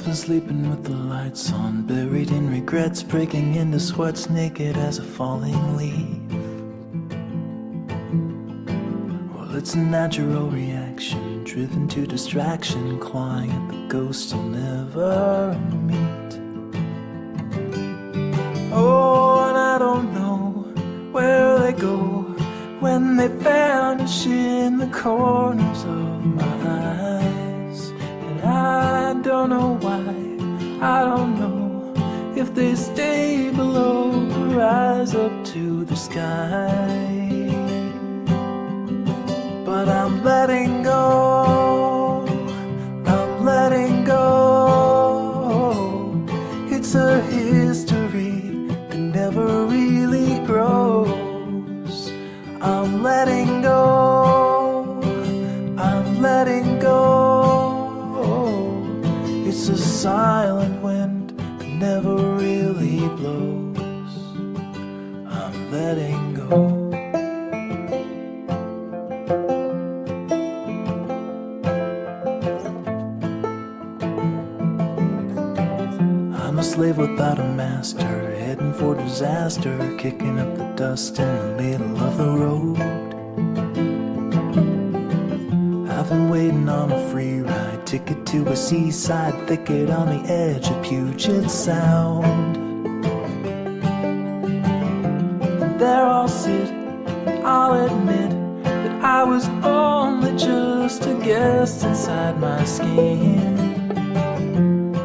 I've been sleeping with the lights on, buried in regrets, breaking into sweats, naked as a falling leaf. Well, it's a natural reaction, driven to distraction, clawing at the ghosts I'll never meet. Oh, and I don't know where they go when they vanish in the corners of my eyes. And I don't know why, I don't know if they stay below or rise up to the sky. But I'm letting go, I'm letting go. It's a history that never really grows. I'm letting go, I'm letting go. It's a silent wind that never really blows. I'm letting go. I'm a slave without a master, heading for disaster, kicking up the dust in the middle of the road. I've been waiting on a free ride, ticket to a seaside thicket on the edge of Puget Sound. And there I'll sit, and I'll admit that I was only just a guest inside my skin.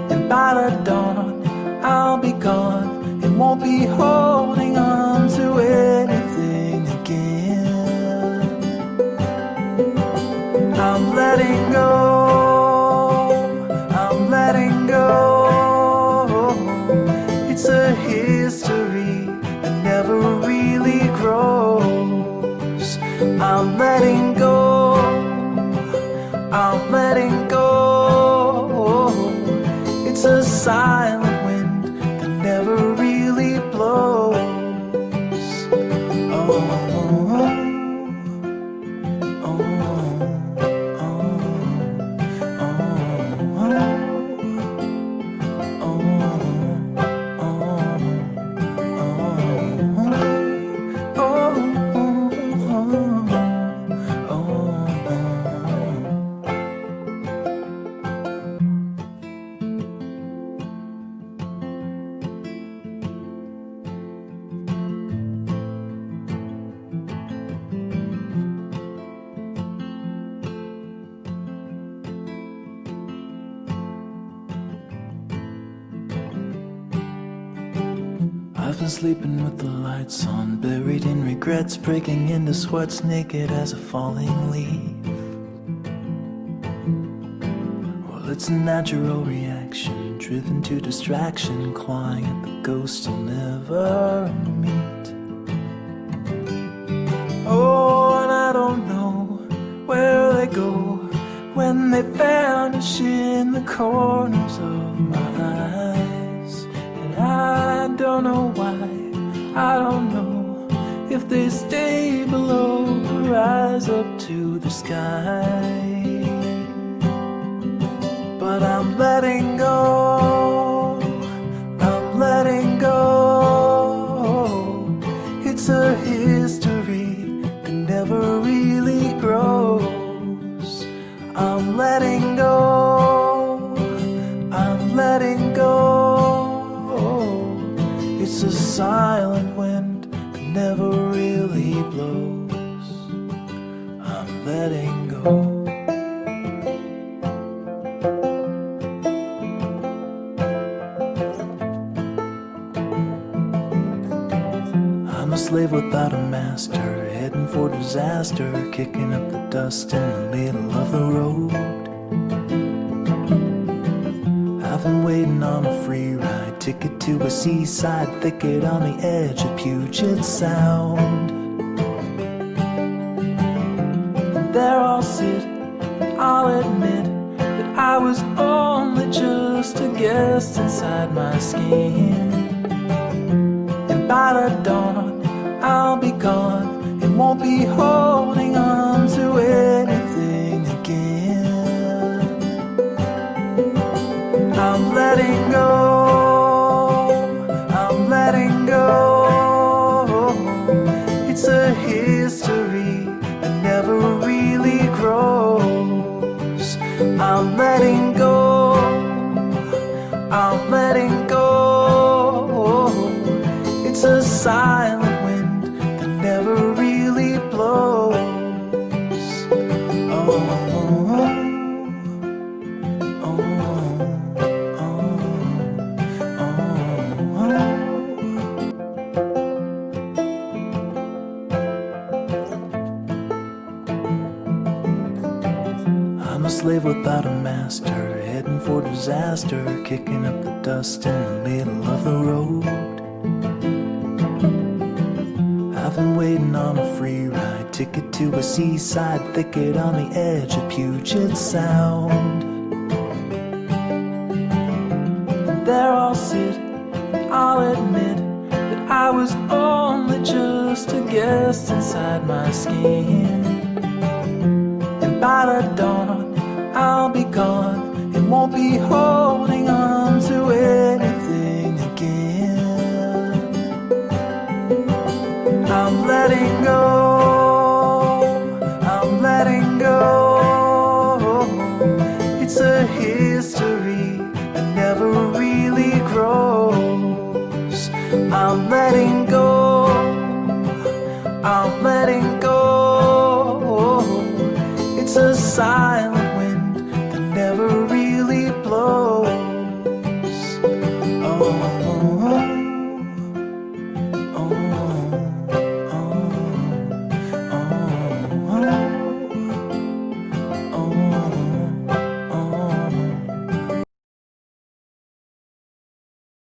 And by the dawn I'll be gone and won't be holding on to anything again. I'm letting go, I'm letting go. It's a history that never really grows. I'm letting go, I'm letting go. It's a silent wind that never really blows. Oh, oh, I've been sleeping with the lights on, buried in regrets, breaking into sweats, naked as a falling leaf. Well, it's a natural reaction, driven to distraction, clawing at the ghosts I'll never meet. Oh, and I don't know where they go when they vanish in the corners of my eyes. And I don't know why, I don't know if they stay below or rise up to the sky. But I'm letting go, I'm letting go. It's a history that never really grows. I'm letting go, I'm letting go. It's a silent wind that never really blows. I'm letting go. I'm a slave without a master, heading for disaster, kicking up the dust in the middle of the road. I've been waiting on a free ride, ticket to a seaside thicket on the edge of Puget Sound. And there I'll sit, and I'll admit that I was only just a guest inside my skin. And by the dawn I'll be gone and won't be holding on to anything again. I'm I'm letting go. I'm letting go. It's a silent wind that never really blows. Oh, oh, I'm a slave without a master, heading for disaster, kicking up the dust in the middle of the road. I've been waiting on a free ride, ticket to a seaside thicket on the edge of Puget Sound. And there I'll sit, I'll admit that I was only just a guest inside my skin. And by the dawn I'll be gone and won't be holding on to anything again. I'm letting go. I'm letting go. It's a history that never really grows. I'm letting go. I'm letting go. It's a silent